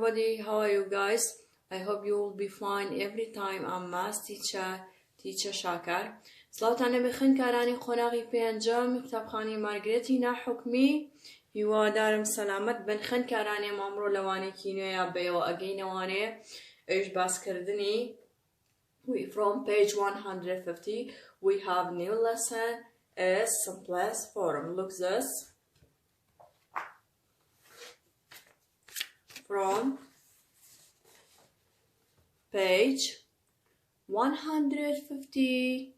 everybody, how are you guys? I hope you will be fine every time. I'm math teacher شاکار. سڵاوتانە بە خوێندکارانی قۆناغی پێنجەم قوتابخانەی مارگرێتی ناحوکمی هیوادارم سەلامەت بن. خوێندکارانی ئەمڕۆ لەوانێکی نوێیە بەیەوە ئەگەینەوانەیە ئەویش باسکردنی from page 150 we have new lesson as simplest form. Look this. From page 150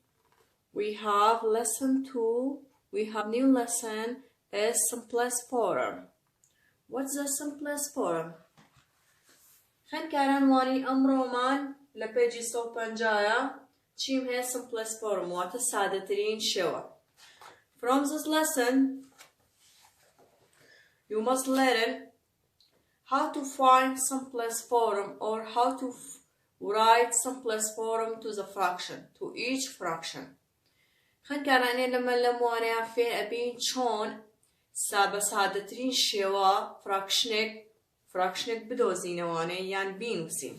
we have lesson 2. We have new lesson as simplest form. What's the simplest form? خوێندکاران وانی ئەمڕۆمان لە پێجی 150 چیم هەیە simplest form واتە سادەترین شێوە. From this lesson you must learn how to find simplest form or how to write simplest form to the fraction, to each fraction. خوێندکارانێ لەمە لەم وانەیە فێر ئەبین چۆن بەسادەترین شێوە فراکشنێک بدۆزینەوانەیە یان بینووسین.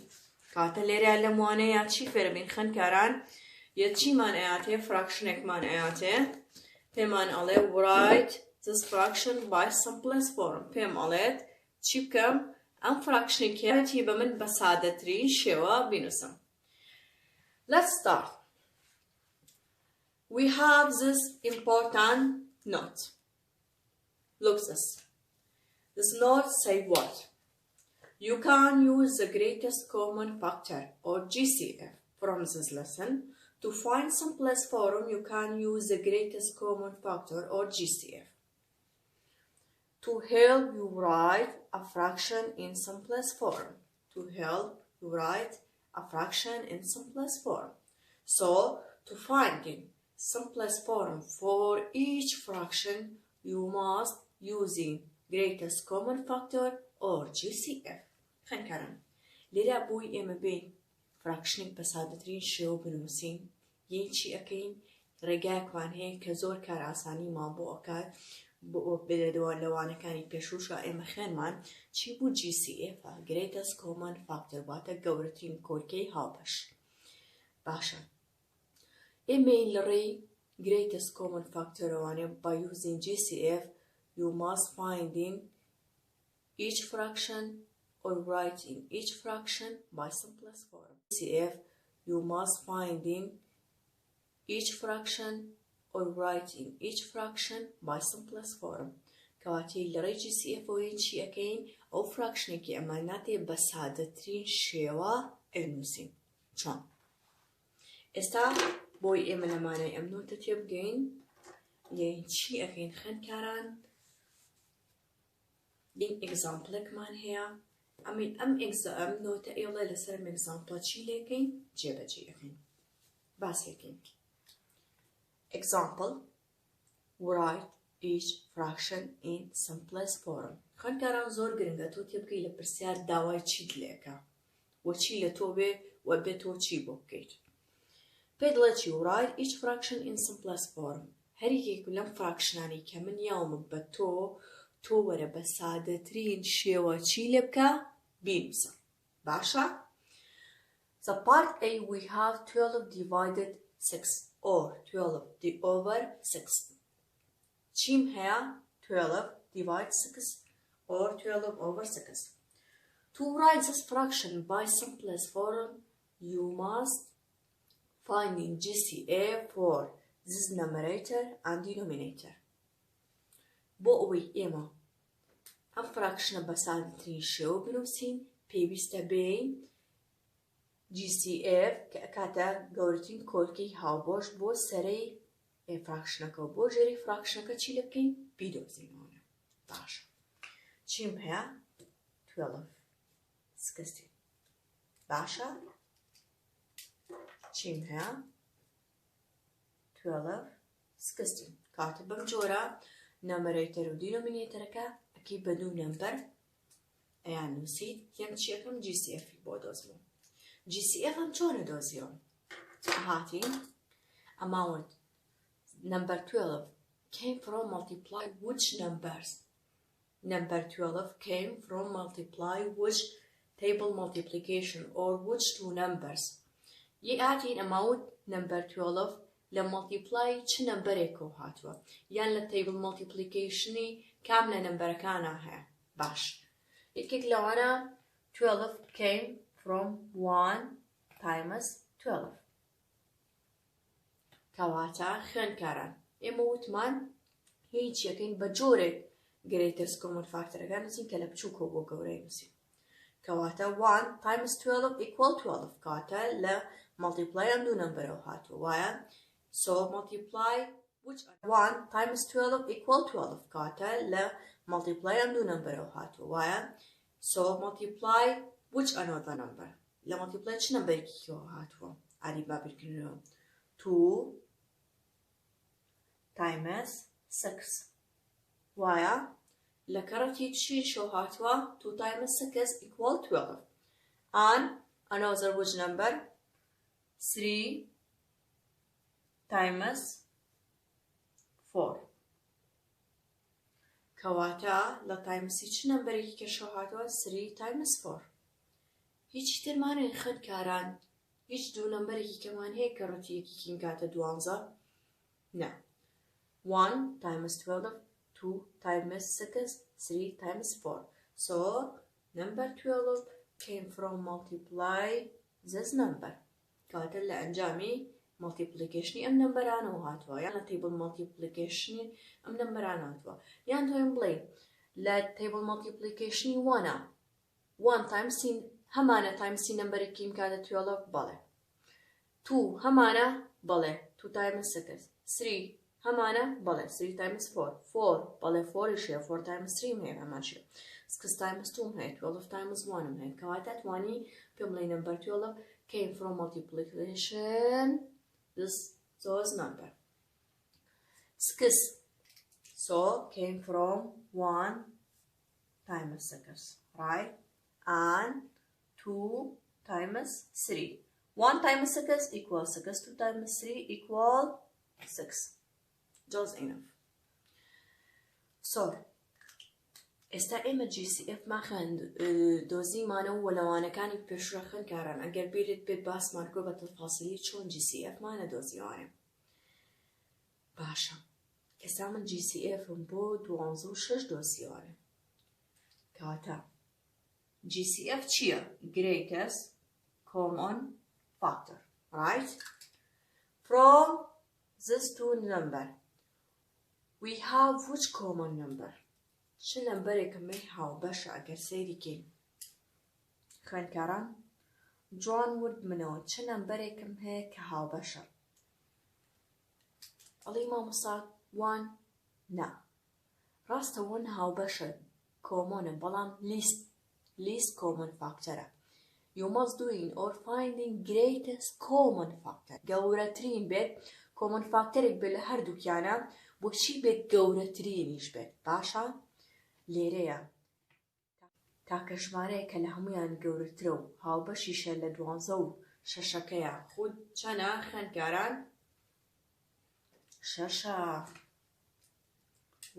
کاتە لێرە لەم وانەیە چی فێربین خوێندکاران؟ یەکچیمان ئەیاتێ فراکشنێکمان ئەیاتێ پێمان ئەڵێ write this fraction by simplest form. پێم ئەڵێت چی بکەم؟ ئەم فراکشنێکی بە من بە سادەترین شێوە بینووسم. Let's start. We have this important note. Look this. This note say what? You can use the greatest common factor or GCF from this lesson. To find simplest form, you can use the greatest common factor or GCF. To help you write a fraction in simplest form. To help you write a fraction in simplest form. So, to finding simplest form for each fraction, you must using greatest common factor or GCF. خوێندکاران لێرە بووی ئێمە بین فراکشنێک بە سادەترین شێوە بنووسین یەی چی ئەەکەین ڕێگایەکمان هەیە کە زۆر کار ئاسانیمان بۆ ئەکات بۆ لەوانەکانی پێشووشە ئێمە خوێنمان چی بوو GCF greatest common factor واتە گەورەترین کۆرکەی هاوبەش. باشە ئێمە لە ڕێی greatest common factor ئەوانێ by using GCF you must find in each fraction or write in each fraction by simplest form. GCF you must find in each fraction or write in each fraction by simplest form. کەواتەی لە ڕێی GCF ئەوەی چی ئەەکەین ئەو فراکشنێکی ئەماناتێ بە سادەترین شێوە ئەنووسین. چۆن؟ ئێستا بۆی ئێمە لەمانەی ئەم نۆتە تێبگەین یەی چی ئەەکەین خوێندکاران این ئێگزامپڵێکمان هەیە ئەم نۆتە ئێڵێ لەسەر ئێگزامپڵە چی لێکەین جێبەجێ ئەەکەین باسێکەین. Example, write each fraction in simplest form. خوێندکاران زۆر گرنگە تۆ تێبگەی لە پرسیار داوای چیت لێکە وە چی لە تۆ بێ وە بێ تۆ چی بۆ بکەیت. پێ دڵێ چی write each fraction in simplest form. هەریەک لەم فراکشنانی کە من یاومە بە تۆ وەرە بە سادەترین شێوە چی لێ بکە بینووسە. باشە؟ The part A we have 12 divided 6 or 12 over 6. چیم هەیە 12 divide 6 or 12 over 6. To write this fraction by simplest form, you must find in GCA for this numerator and denominator. بۆ ئەوەی ئێمە ئەم فراکشنە بە سادەترین شێوە بنووسین پێویستە بین GCF کە ئەکاتە گەورەترین کۆرکی هاوبەش بۆ سەرەی فراکشنەکە و بۆ ژێری فراکشنەکە چی لێ بکەین بیدۆزینەوە. باشە چیم هەیە 12 16. باشە چیم هەیە 12 16. کاتە بەم جۆرە نەمەرەیتەر و دینۆمینێتەرەکە ئەکی بە دوو نەمبەر ئەیان نووسیت یەم چیەکەم GCF بۆ دۆزمەوە. GCF ئەم چۆنە دۆزیەوە؟ هاتین amount number 12 came from multiply which numbers? Number 12 came from multiply which table multiplication or which two numbers يأتي amount number 12 لمultiply چه نمبرێک و هاتووە یان لە table multiplicationی کام لە نمبرەکانە هەیە باش یەکێک لەوانە 12 came from 1 times 12 کەواتە خوێندکاران ئێمە وتمان هیچ یەکەین بە جۆرێک greatest common factorەکان نووسین کە لە بچووکەوە بۆ گەورەی نووسین کەواتە 1 times 12 equal 12 کەواتە لە multiply ئەم دوو نمبرەوە هاتووە وایە so multiply which 1 times 12 equal 12 کەواتە لە multiply ئەم دوو نمبرەوە هاتووە وایە so multiply which another number لە multiply چ نمبرێکیەوە هاتووە عادی بابیرکردنەوە 2 times 6 وایە لە کەڕەتی چیشەوە هاتووە 2 times 6 equal 12 and another which number 3 times 4 کەواتە لە تایمسی چ نمبرێکی کەشەوە هاتووە 3 times 4 هیچ ترمانێن خوێندکاران هیچ دوو نمبرێکی کەمان هەیە کە ڕەتیەکیکین کاتە 12 نە 1 times 12 2 times 6 3 times 4 so number 12 came from multiply this number کەواتە لە ئەنجامی multiplication ئەم نمبرانەوە هاتووە یان لە table multiplication ئەم نمبرانە هاتووە یان تۆیم بڵێ لە table multiplication 1 times هەمانە تایمسی نمبرێکیم کاتە 12 بەڵێ 2 هەمانە بەڵێ 2 times 6 3 هەمانە بەڵێ 3 times 4 4 بەڵێ 4 شێ 4 times 3 هەیە هەمان شێ 6 times 2 هەیە 12 times 1 هەیە کەواتە توانی پێم بڵێ number 12 came from multiplication those number 6 so came from 1 times 6 right and 2 times 3 1 times 6 equals 6 2 times 3 equal 6 just enough so ئێستا ئێمە GCF ما خوێند دۆزیمانەوە و لەوانەکانی پێشوە خوێندکاران ئەگەر بیرت بێت باسمان کرد بە تەفاسیلی چۆن GCF مانە دۆزیوانە باشە ئێستا من GCFم بۆ 12 دۆزیوانە کەواتە GCF چییە؟ Greatest Common Factor right from this two number we have which common number چه نمبرێکم هاو بەشە ئەگەر سەیریکەین خوێندکاران جوان ورد منەوە چه نمبرێکم هەیە کە هاو بەشە ئەڵێ مامۆستا 1 نا ڕاستە 1 هاو بەشە کۆمۆنە بەڵام least common factor you must doing or finding greatest common factor گەورەترین بێت common factorێک بێت لە هەردووکیانە بۆچی بێت گەورەترینیش بێت باشە لێرەیە تاکە ژمارەیە کە لە هەمویان گەورەترە و هاوبەشیشە لە 12 و شەشەکەیە خود چەنە خوێندکاران شەشە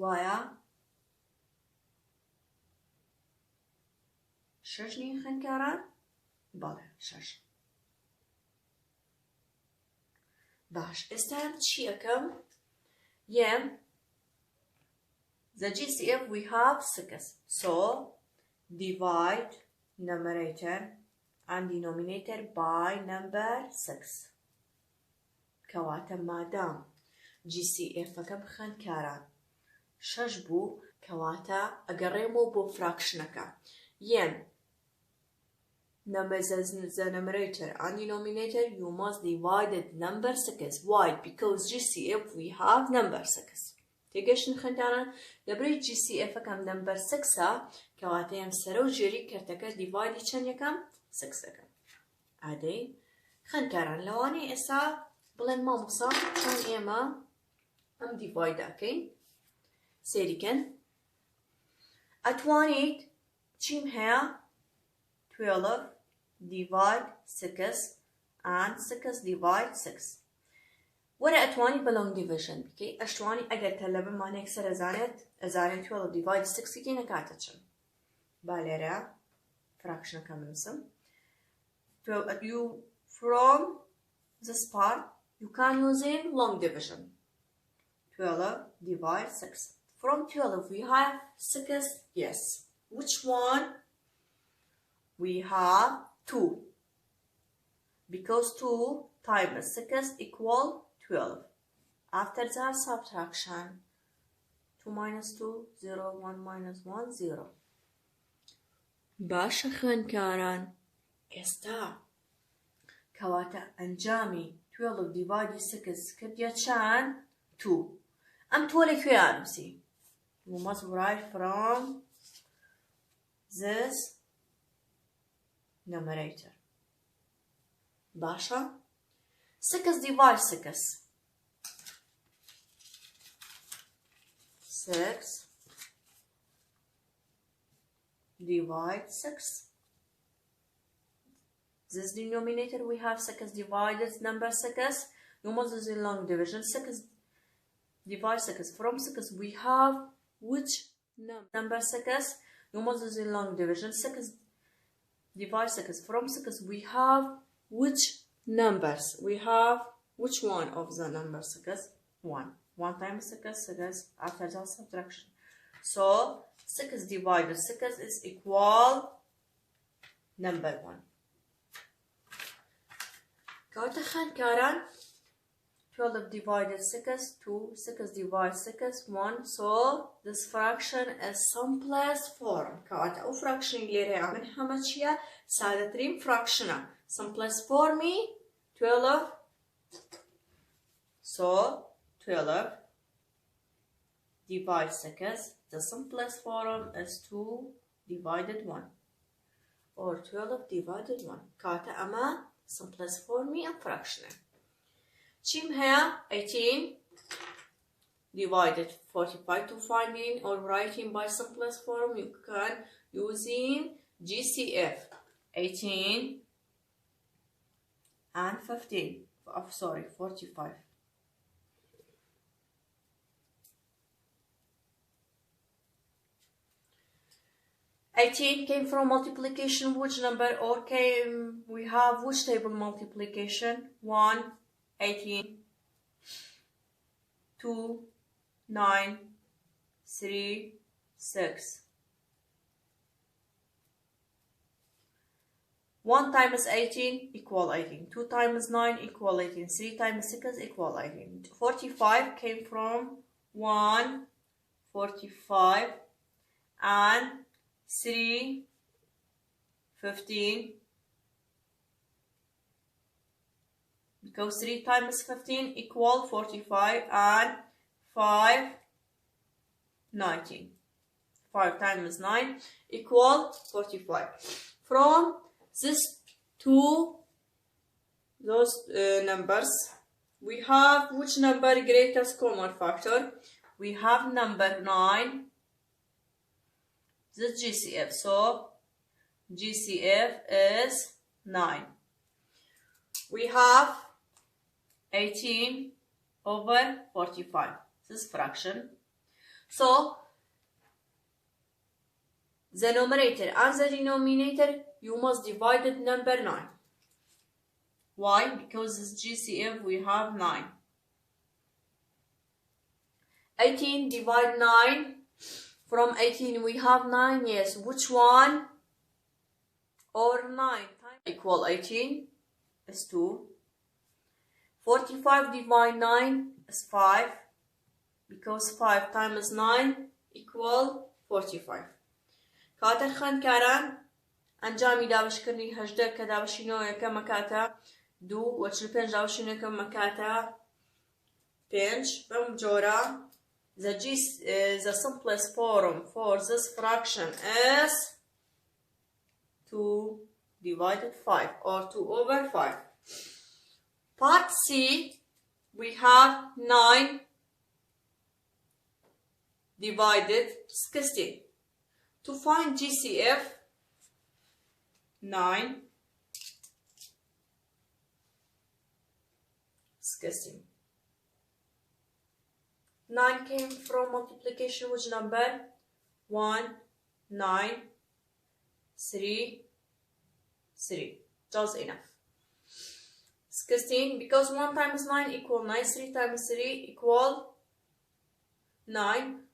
وایە شەش نین خوێندکاران بەڵێ شەش باش ئێستا چی ئەەکەم یەم the GCF we have 6 so divide numerator and denominator by number 6 کەواتە مادام GCF ئەەکەم خوێندکاران شەش بوو کەواتە ئەگەڕێمەوە بۆ فراکشنەکە یەم the numerator and denominator you must divide number 6 why because GCF we have number 6 تێگەشتن خوێندکاران دەبرێت GCF ئەەکەم number 6 کەواتە ئەم سەرە و ژێری کەرتەکە دیڤایدی چەند یەکەم 6 دەکەم ئادەی خوێندکاران لەوانەیە ئێستا بڵێن مامۆستا چۆن ئێمە ئەم دیڤاید دەکەین سێریکەن ئەتوانیت چیم هەیە 12 divide 6 and 6 divide 6 وەرە ئەتوانی بە long division بکەی ئەشتوانی ئەگەر تە لە بمانێک سەر ئەزانێت 12 divide 6 بکەی نەکاتە چەند با لێرە fraction كمنسم. You from this part you can use in long division. 12 divide 6. From 12 we have 6. Yes. Which one? We have 2. Because 2 times 6 equal 12. After that subtraction, 2 minus 2, 0, 1 minus 1, 0. باشە خوێندکاران ئێستا کەواتە ئەنجامی 12 دیڤایدی 6 کردیە چەند؟ 2. ئەم تۆ لەکوێ ئانووسی؟ You must write from this numerator. باشە 6 divide 6. 6 divide 6. This denominator we have 6 divided number 6. You must use in long division. 6 divide 6. From 6 we have which number 6? You must use in long division. 6 divide 6. From 6 we have which numbers? We have which one of the numbers 6? 1. 1 times 6, 6 after that subtraction. So 6 divided 6 is equal number 1. كاتا خوێندکاران 12 divided 6, 2, 6 divided 6, 1. So this fraction is simplest form. كاتا أو fraction ليرة من هما چيا سادترين fraction. Simplest form 12. So 12 divide 6. The simplest form is 2 divided 1. Or 12 divided 1. كاتا أما simplest form and fraction. Chim here 18 divided 45 to finding or writing by simplest form. You can using GCF 18 and 15. Sorry, 45. $18 came from multiplication. Which number? Or came we have which table multiplication? 1, 18, 2, 9, 3, 6. 1 times 18 equal 18. 2 times 9 equal 18. 3 times 6 equal 18. 45 came from 1, 45, and 3, 15, because 3 times 15 equal 45, and 5, 19. 5 times 9 equal 45. From these two numbers, we have which number greatest common factor? We have number 9. This GCF, so GCF is 9. We have 18 over 45. This fraction. So the numerator and the denominator you must divide it number 9. Why? Because this GCF we have 9. 18 divide 9. From 18 we have 9, yes. Which one? Or 9 times equal 18 is 2. 45 divide 9 is 5. Because 5 times 9 equal 45. كاتر خان كاران انجامي داوش كرني هجده كداوشينو يكا مكاتا 2 وچل 5 داوشينو يكا مكاتا 5 بمجورا. The simplest form for this fraction is 2 divided 5 or 2 over 5. Part C, we have 9 divided 16. To find GCF, 9, 16. 9 came from multiplication which number? 1, 9, 3, 3. Just enough. 16. Because 1 times 9 equal 9, 3 times 3 equal 9.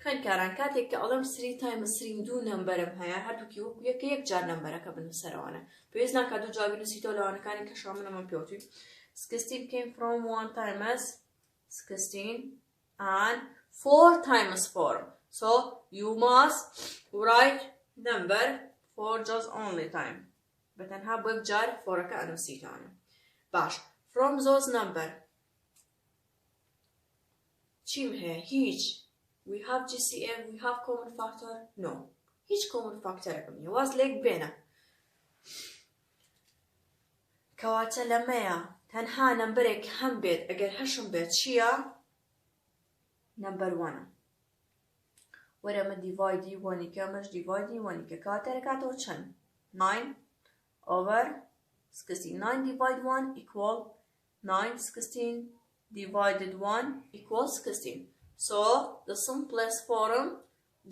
خنکاران کاتێک کە ئەڵەم 3 times 3 دوو نەمبەرم هەیە هەردووکی وەکو یەک جار نەمبەرەکە بنووسەرەوەنە پێویست ناکات دوو جار بنووسیتەوە لەوانەکانی کە شامنە من پێوتوی 16 came from 1 times 16 and 4 times 4. So you must write number for just only time. بەتەنها بۆ یەک جار فۆرەکە ئەنووسیتەوەنە. باش. From those number چیم هەیە؟ هیچ. We have GCF, we have common factor? No. هیچ common factor نییە. واز لێک بێنە. کەواتە لەمەیە تەنها نەمبەرێک هەم بێت ئەگەر هەشم بێت چییە؟ نمبر 1. وەرەمە دیڤایدی وانیکە مەش دیڤایدی وانیکە کاتە دەکاتەوە چەند؟ 9 over 16. 9 divided 1 equal 9. 16 divided 1 equals 16. So the simplest form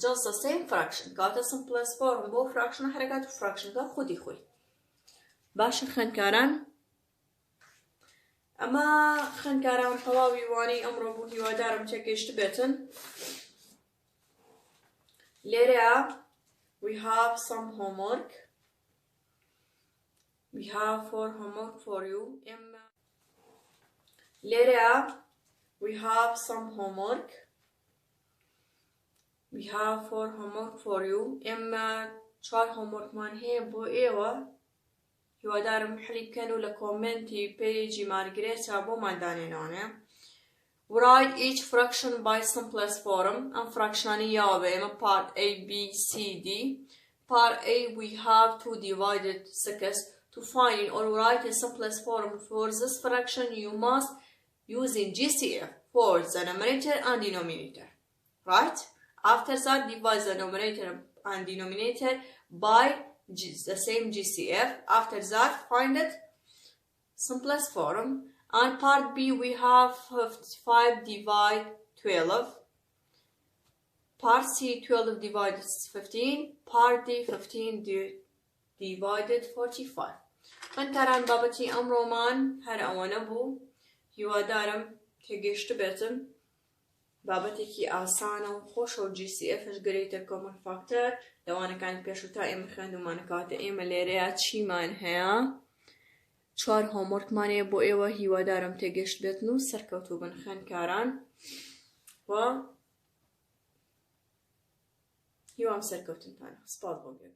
just the same fraction. کاتە simplest form بۆ fraction حرکات و fraction کا خودی خوی. باشە خوێندکاران ئەمە خوێندکاران تەواوی وانەی ئەمڕۆ بوو هیوادارم تێگەیشت بێتن. لێرەیە we have some homework. We have 4 homework for you. لێرەیە we have some homework. We have 4 homework for you. ئێمە 4 homeworkمان هەیە بۆ ئێوە. هیوادارم حلی بکەن و لە کۆمنتی پیجی مارگرێتە بۆمان دانێنەوەنێ. Write each fraction by simplest form. ئەم فراکشنانی یاوە بە ئێمە part A, B, C, D. Part A we have 2 divided 6. To find or write a simplest form for this fraction you must using GCF for the numerator and denominator. Right? After that divide the numerator and denominator by the same GCF. After that find it simplest form. And part B we have 5 divide 12. Part C 12 divided 15. Part D 15 divided 45. خوێندکاران بابەتی ئەمڕۆمان هەر ئەوەنە بوو. هیوادارم تێگەیشت بێتن. بابەتێکی ئاسانە و خۆشە و GCFش گرێتە کۆمن فاکتەر لەوانەکانی پێشووتا ئێمە خوێندومانە کاتە ئێمە لێرەیە چیمان هەیە؟ 4 هۆموەرکمانەیە بۆ ئێوە هیوادارم تێگەیشت بێتن و سەرکەوتوو بن خوێندکاران و هیوام سەرکەوتنتانە. سپاس بۆ گوێ.